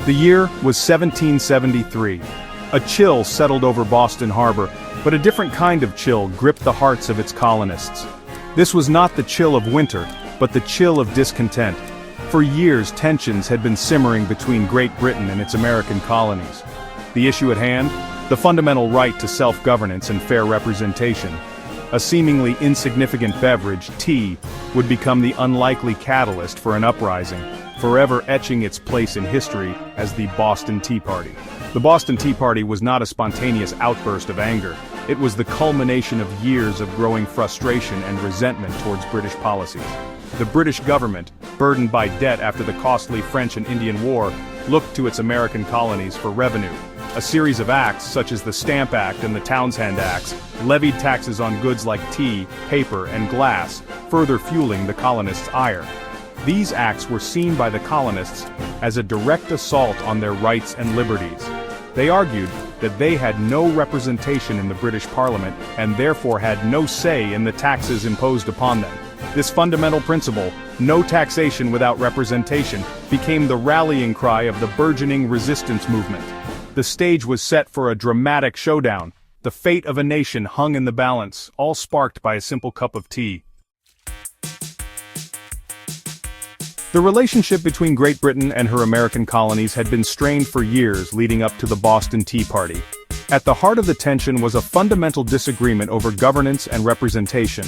The year was 1773. A chill settled over Boston Harbor, but a different kind of chill gripped the hearts of its colonists. This was not the chill of winter, but the chill of discontent. For years, tensions had been simmering between Great Britain and its American colonies. The issue at hand? The fundamental right to self-governance and fair representation. A seemingly insignificant beverage, tea, would become the unlikely catalyst for an uprising, forever etching its place in history as the Boston Tea Party. The Boston Tea Party was not a spontaneous outburst of anger. It was the culmination of years of growing frustration and resentment towards British policies. The British government, burdened by debt after the costly French and Indian War, looked to its American colonies for revenue. A series of acts, such as the Stamp Act and the Townshend Acts, levied taxes on goods like tea, paper, and glass, further fueling the colonists' ire. These acts were seen by the colonists as a direct assault on their rights and liberties. They argued that they had no representation in the British Parliament and therefore had no say in the taxes imposed upon them. This fundamental principle, no taxation without representation, became the rallying cry of the burgeoning resistance movement. The stage was set for a dramatic showdown. The fate of a nation hung in the balance, all sparked by a simple cup of tea. The relationship between Great Britain and her American colonies had been strained for years leading up to the Boston Tea Party. At the heart of the tension was a fundamental disagreement over governance and representation.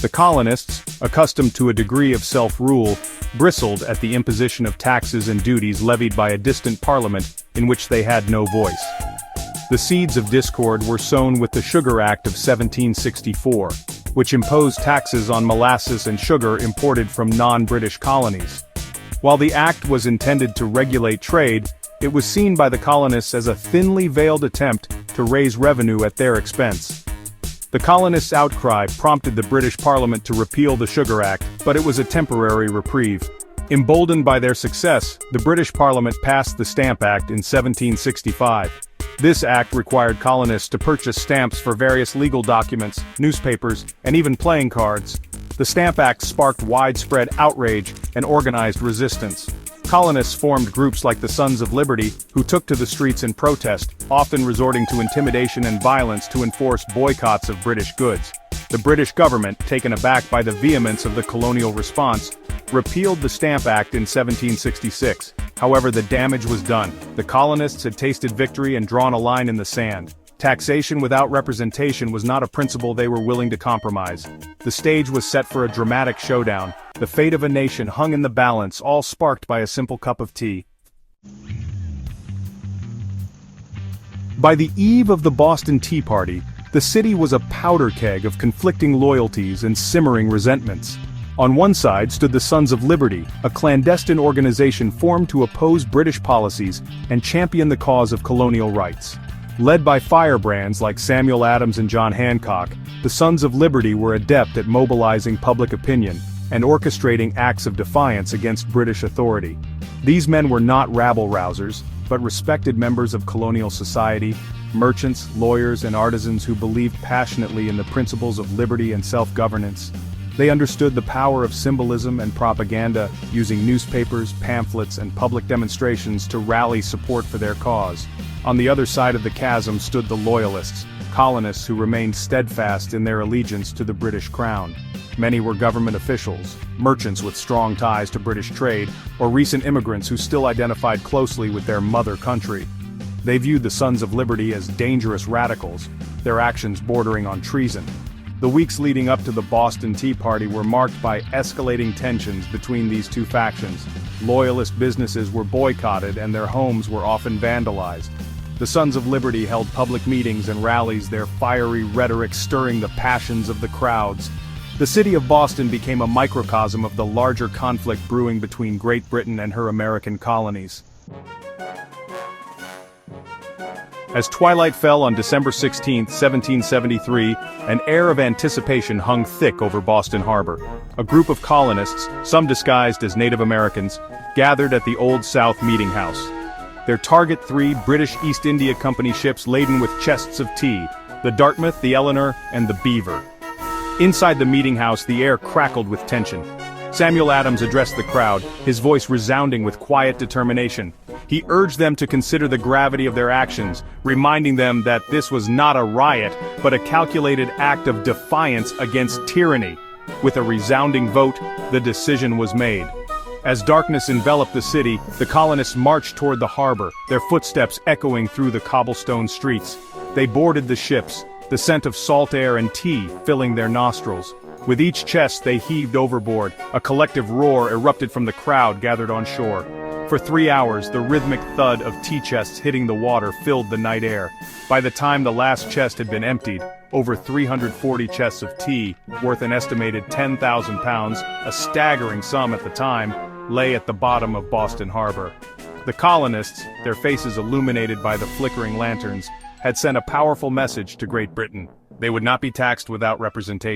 The colonists, accustomed to a degree of self-rule, bristled at the imposition of taxes and duties levied by a distant parliament in which they had no voice. The seeds of discord were sown with the Sugar Act of 1764, which imposed taxes on molasses and sugar imported from non-British colonies. While the act was intended to regulate trade, it was seen by the colonists as a thinly veiled attempt to raise revenue at their expense. The colonists' outcry prompted the British Parliament to repeal the Sugar Act, but it was a temporary reprieve. Emboldened by their success, the British Parliament passed the Stamp Act in 1765. This act required colonists to purchase stamps for various legal documents, newspapers, and even playing cards. The Stamp Act sparked widespread outrage and organized resistance. Colonists formed groups like the Sons of Liberty, who took to the streets in protest, often resorting to intimidation and violence to enforce boycotts of British goods. The British government, taken aback by the vehemence of the colonial response, repealed the Stamp Act in 1766. However, the damage was done. The colonists had tasted victory and drawn a line in the sand. Taxation without representation was not a principle they were willing to compromise. The stage was set for a dramatic showdown. The fate of a nation hung in the balance, all sparked by a simple cup of tea. By the eve of the Boston Tea Party, the city was a powder keg of conflicting loyalties and simmering resentments. On one side stood the Sons of Liberty, a clandestine organization formed to oppose British policies and champion the cause of colonial rights. Led by firebrands like Samuel Adams and John Hancock, the Sons of Liberty were adept at mobilizing public opinion and orchestrating acts of defiance against British authority. These men were not rabble-rousers, but respected members of colonial society, merchants, lawyers, and artisans who believed passionately in the principles of liberty and self-governance. They understood the power of symbolism and propaganda, using newspapers, pamphlets, and public demonstrations to rally support for their cause. On the other side of the chasm stood the Loyalists, colonists who remained steadfast in their allegiance to the British Crown. Many were government officials, merchants with strong ties to British trade, or recent immigrants who still identified closely with their mother country. They viewed the Sons of Liberty as dangerous radicals, their actions bordering on treason. The weeks leading up to the Boston Tea Party were marked by escalating tensions between these two factions. Loyalist businesses were boycotted and their homes were often vandalized. The Sons of Liberty held public meetings and rallies, their fiery rhetoric stirring the passions of the crowds. The city of Boston became a microcosm of the larger conflict brewing between Great Britain and her American colonies. As twilight fell on December 16, 1773, an air of anticipation hung thick over Boston Harbor. A group of colonists, some disguised as Native Americans, gathered at the Old South Meeting House. Their target 3 British East India Company ships laden with chests of tea, the Dartmouth, the Eleanor, and the Beaver. Inside the meeting house, the air crackled with tension. Samuel Adams addressed the crowd, his voice resounding with quiet determination. He urged them to consider the gravity of their actions, reminding them that this was not a riot, but a calculated act of defiance against tyranny. With a resounding vote, the decision was made. As darkness enveloped the city, the colonists marched toward the harbor, their footsteps echoing through the cobblestone streets. They boarded the ships, the scent of salt air and tea filling their nostrils. With each chest they heaved overboard, a collective roar erupted from the crowd gathered on shore. For 3 hours, the rhythmic thud of tea chests hitting the water filled the night air. By the time the last chest had been emptied, over 340 chests of tea, worth an estimated 10,000 pounds, a staggering sum at the time, lay at the bottom of Boston Harbor. The colonists, their faces illuminated by the flickering lanterns, had sent a powerful message to Great Britain. They would not be taxed without representation.